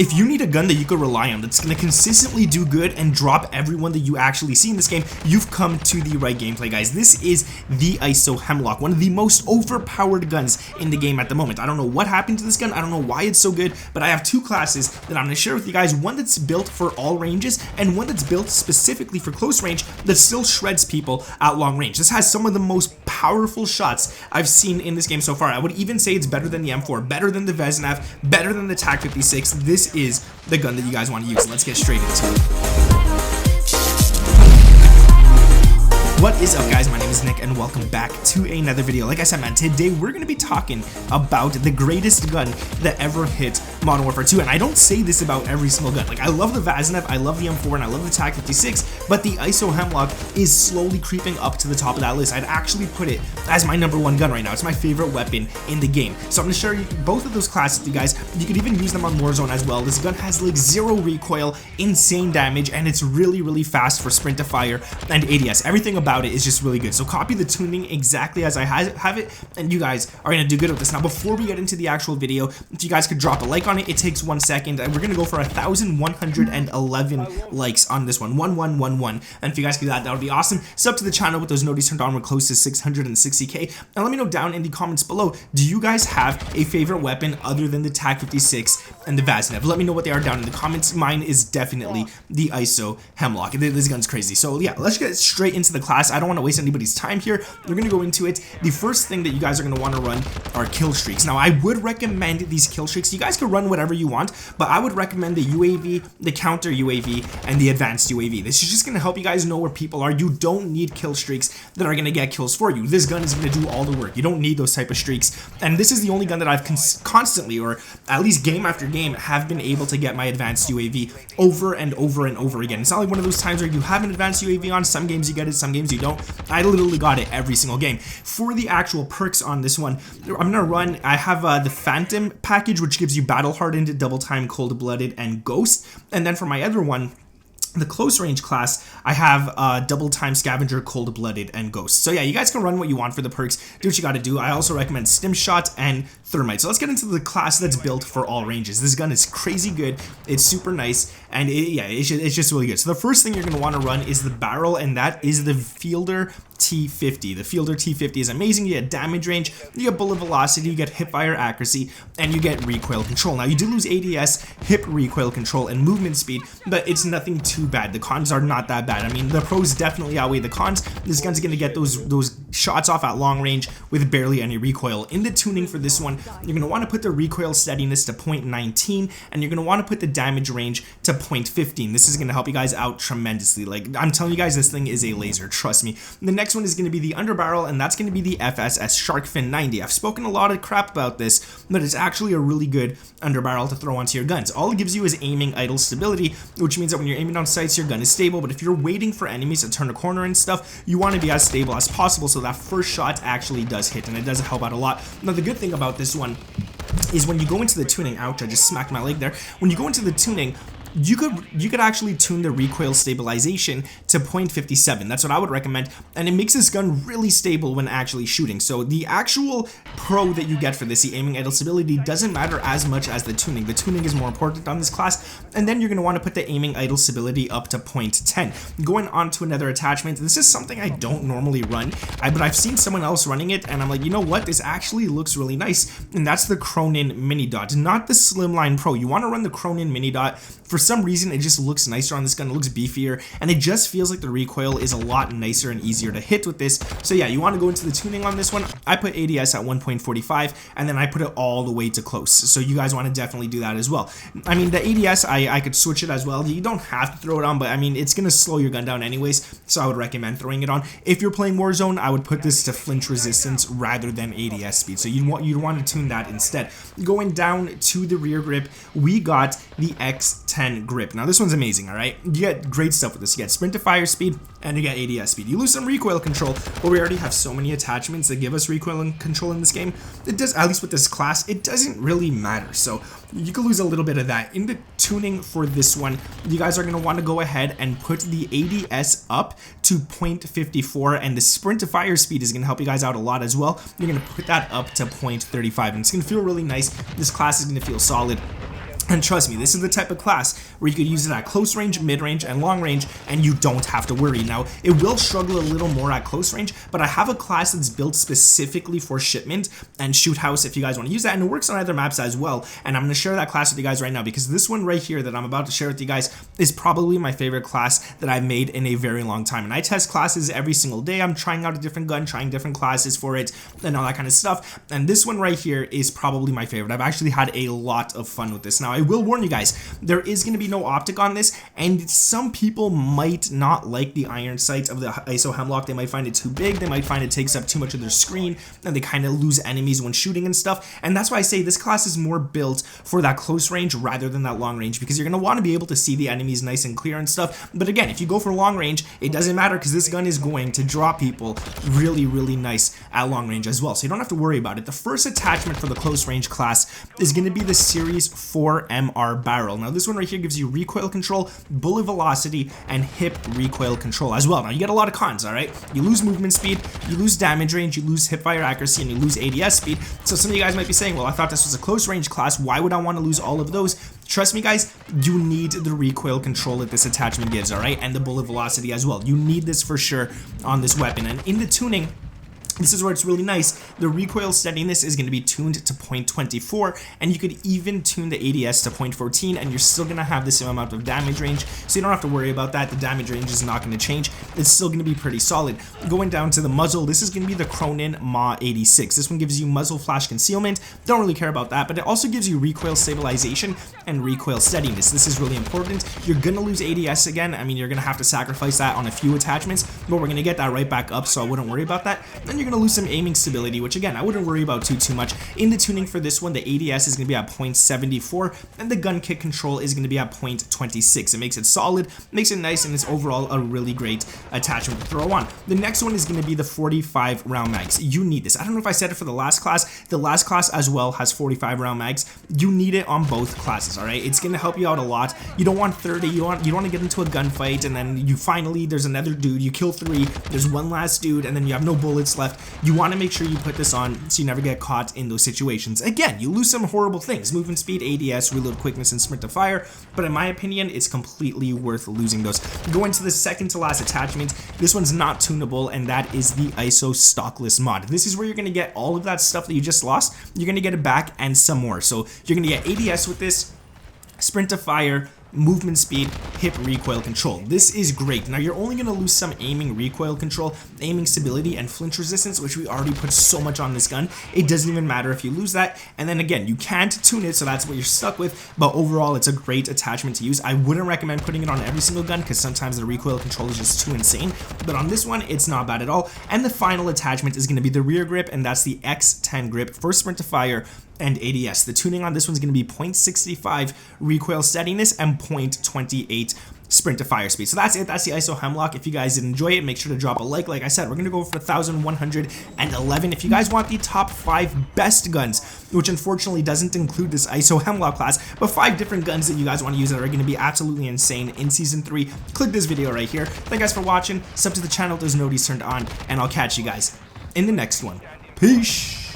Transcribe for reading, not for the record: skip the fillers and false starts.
If you need a gun that you could rely on, that's going to consistently do good and drop everyone that you actually see in this game, you've come to the right gameplay, guys. This is the ISO Hemlock, one of the most overpowered guns in the game at the moment. I don't know what happened to this gun, I don't know why it's so good, but I have two classes that I'm going to share with you guys, one that's built for all ranges and one that's built specifically for close range that still shreds people at long range. This has some of the most powerful shots I've seen in this game so far. I would even say it's better than the M4, better than the Vesnav, better than the TAC 56. This is the gun that you guys want to use. Let's get straight into it. What is up, guys? My name is Nick and welcome back to another video. Like I said, man, today we're going to be talking about the greatest gun that ever hit Modern Warfare 2, and I don't say this about every single gun. Like, I love the Vesnav, I love the M4, and I love the TAC 56, but the ISO Hemlock is slowly creeping up to the top of that list. I'd actually put it as my #1 gun right now. It's my favorite weapon in the game. So I'm going to share both of those classes with you guys. You could even use them on Warzone as well. This gun has like 0 recoil, insane damage, and it's really fast for sprint to fire and ADS. Everything about it is just really good. So copy the tuning exactly as I have it, and you guys are going to do good with this. Now, before we get into the actual video, if you guys could drop a like on it, it takes 1 second, and we're going to go for 1,111 likes on this one. 1111. And if you guys could do that, that would be awesome. Sub to the channel with those notifications turned on. We're close to 660k. And let me know down in the comments below, do you guys have a favorite weapon other than the TAC 56 and the Vesnav? Let me know what they are down in the comments. Mine is definitely the ISO Hemlock. This gun's crazy. So yeah, let's get straight into the class. I don't want to waste anybody's time here. We're going to go into it. The first thing that you guys are going to want to run are kill streaks. Now, I would recommend these kill streaks. You guys can run whatever you want, but I would recommend the UAV, the counter UAV, and the advanced UAV. This is just going to help you guys know where people are. You don't need kill streaks that are going to get kills for you. This gun is going to do all the work. You don't need those type of streaks. And this is the only gun that I've constantly, or at least game after game, have been able to get my advanced UAV over and over and over again. It's not like one of those times where you have an advanced UAV on. Some games you get it, some games you don't. I literally got it every single game. For the actual perks on this one, I'm gonna run, I have the Phantom package, which gives you Battle Hardened, Double Time, Cold Blooded, and Ghost. And then for my other one, the close range class, I have Double Time, Scavenger, Cold Blooded, and Ghost. So yeah, you guys can run what you want for the perks. Do what you gotta do. I also recommend Stim Shot and Thermite. So let's get into the class that's built for all ranges. This gun is crazy good. It's super nice, and it's just really good. So the first thing you're gonna want to run is the barrel, and that is the Fielder T50. The Fielder T50 is amazing. You get damage range, you get bullet velocity, you get hipfire accuracy, and you get recoil control. Now, you do lose ADS, hip recoil control, and movement speed, but it's nothing too bad. The cons are not that bad. I mean, the pros definitely outweigh the cons. This gun's gonna get those shots off at long range with barely any recoil. In the tuning for this one, you're gonna want to put the recoil steadiness to 0.19, and you're gonna want to put the damage range to 0.15. This is gonna help you guys out tremendously. Like, I'm telling you guys, this thing is a laser. Trust me. The next one is going to be the underbarrel, and that's going to be the FSS SHARKFIN 90. I've spoken a lot of crap about this, but it's actually a really good underbarrel to throw onto your guns. All it gives you is aiming idle stability, which means that when you're aiming on sights, your gun is stable, but if you're waiting for enemies to turn a corner and stuff, you want to be as stable as possible so that first shot actually does hit, and it does help out a lot. Now, the good thing about this one is when you go into the tuning, ouch, I just smacked my leg there. When you go into the tuning, you could actually tune the recoil stabilization to 0.57. That's what I would recommend, and it makes this gun really stable when actually shooting. So the actual pro that you get for this, the aiming idle stability, doesn't matter as much as the tuning. The tuning is more important on this class, and then you're going to want to put the aiming idle stability up to 0.10. Going on to another attachment, this is something I don't normally run, but I've seen someone else running it, and I'm like, you know what, this actually looks really nice, and that's the CRONEN Mini Dot, not the Slimline Pro. You want to run the CRONEN Mini Dot. For some reason, it just looks nicer on this gun. It looks beefier, and it just feels like the recoil is a lot nicer and easier to hit with this. So yeah, you want to go into the tuning on this one. I put ADS at 1.45, and then I put it all the way to close. So you guys want to definitely do that as well. I mean, the ADS, I could switch it as well. You don't have to throw it on, but I mean, it's going to slow your gun down anyways, so I would recommend throwing it on. If you're playing Warzone, I would put this to flinch resistance rather than ADS speed. So you'd want to tune that instead. Going down to the rear grip, we got the XTEN grip. Now, this one's amazing, all right? You get great stuff with this. You get sprint to fire speed, and you get ADS speed. You lose some recoil control, but we already have so many attachments that give us recoil and control in this game. It does, at least with this class, it doesn't really matter. So you could lose a little bit of that. In the tuning for this one, you guys are going to want to go ahead and put the ADS up to 0.54, and the sprint to fire speed is going to help you guys out a lot as well. You're going to put that up to 0.35, and it's going to feel really nice. This class is going to feel solid. And trust me, this is the type of class where you could use it at close range, mid range, and long range, and you don't have to worry. Now, it will struggle a little more at close range, but I have a class that's built specifically for shipment and shoot house if you guys want to use that, and it works on other maps as well. And I'm going to share that class with you guys right now, because this one right here that I'm about to share with you guys is probably my favorite class that I've made in a very long time. And I test classes every single day. I'm trying out a different gun, trying different classes for it, and all that kind of stuff. And this one right here is probably my favorite. I've actually had a lot of fun with this. Now, I will warn you guys, there is going to be no optic on this, and some people might not like the iron sights of the ISO Hemlock. They might find it too big, they might find it takes up too much of their screen, and they kind of lose enemies when shooting and stuff. And that's why I say this class is more built for that close range rather than that long range, because you're going to want to be able to see the enemies nice and clear and stuff. But again, if you go for long range, it doesn't matter, because this gun is going to draw people really, really nice at long range as well, so you don't have to worry about it. The first attachment for the close range class is going to be the Series 4 MR barrel. Now, this one right here gives you recoil control, bullet velocity, and hip recoil control as well. Now, you get a lot of cons, all right? You lose movement speed, you lose damage range, you lose hip fire accuracy, and you lose ADS speed. So some of you guys might be saying, well, I thought this was a close range class. Why would I want to lose all of those? Trust me, guys, you need the recoil control that this attachment gives, all right? And the bullet velocity as well. You need this for sure on this weapon. And in the tuning, this is where it's really nice. The recoil steadiness is going to be tuned to 0.24, and you could even tune the ADS to 0.14, and you're still going to have the same amount of damage range, so you don't have to worry about that. The damage range is not going to change. It's still going to be pretty solid. Going down to the muzzle, this is going to be the CRONEN MW2. This one gives you muzzle flash concealment. Don't really care about that, but it also gives you recoil stabilization and recoil steadiness. This is really important. You're going to lose ADS again. I mean, you're going to have to sacrifice that on a few attachments, but we're going to get that right back up, so I wouldn't worry about that. Then you're going to lose some aiming stability, which again, I wouldn't worry about too much. In the tuning for this one, the ADS is going to be at 0.74, and the gun kick control is going to be at 0.26. It makes it solid, makes it nice, and it's overall a really great attachment to throw on. The next one is going to be the 45 round mags. You need this. I don't know if I said it for the last class. The last class as well has 45 round mags. You need it on both classes, all right? It's going to help you out a lot. You don't want 30. You don't want to get into a gunfight, and then you finally, there's another dude, you kill 3, there's one last dude, and then you have no bullets left. You want to make sure you put this on so you never get caught in those situations. Again, you lose some horrible things, movement speed, ADS, reload quickness, and sprint to fire, but in my opinion, it's completely worth losing those. Going to the second to last attachment, this one's not tunable, and that is the ISO STOCKLESS mod. This is where you're going to get all of that stuff that you just lost. You're going to get it back and some more. So you're going to get ADS with this, sprint to fire, movement speed, hip recoil control. This is great. Now, you're only going to lose some aiming recoil control, aiming stability, and flinch resistance, which we already put so much on this gun. It doesn't even matter if you lose that. And then again, you can't tune it, so that's what you're stuck with. But overall, it's a great attachment to use. I wouldn't recommend putting it on every single gun, because sometimes the recoil control is just too insane. But on this one, it's not bad at all. And the final attachment is going to be the rear grip, and that's the XTEN grip for sprint to fire and ADS. The tuning on this one's going to be 0.65 recoil steadiness and 0.28 sprint to fire speed. So that's it. That's the ISO Hemlock. If you guys did enjoy it, make sure to drop a like. Like I said, we're going to go for 1,111. If you guys want the top 5 best guns, which unfortunately doesn't include this ISO Hemlock class, but 5 different guns that you guys want to use that are going to be absolutely insane in Season 3, click this video right here. Thank you guys for watching. Sub to the channel if those notifications turned on, and I'll catch you guys in the next one. Peace!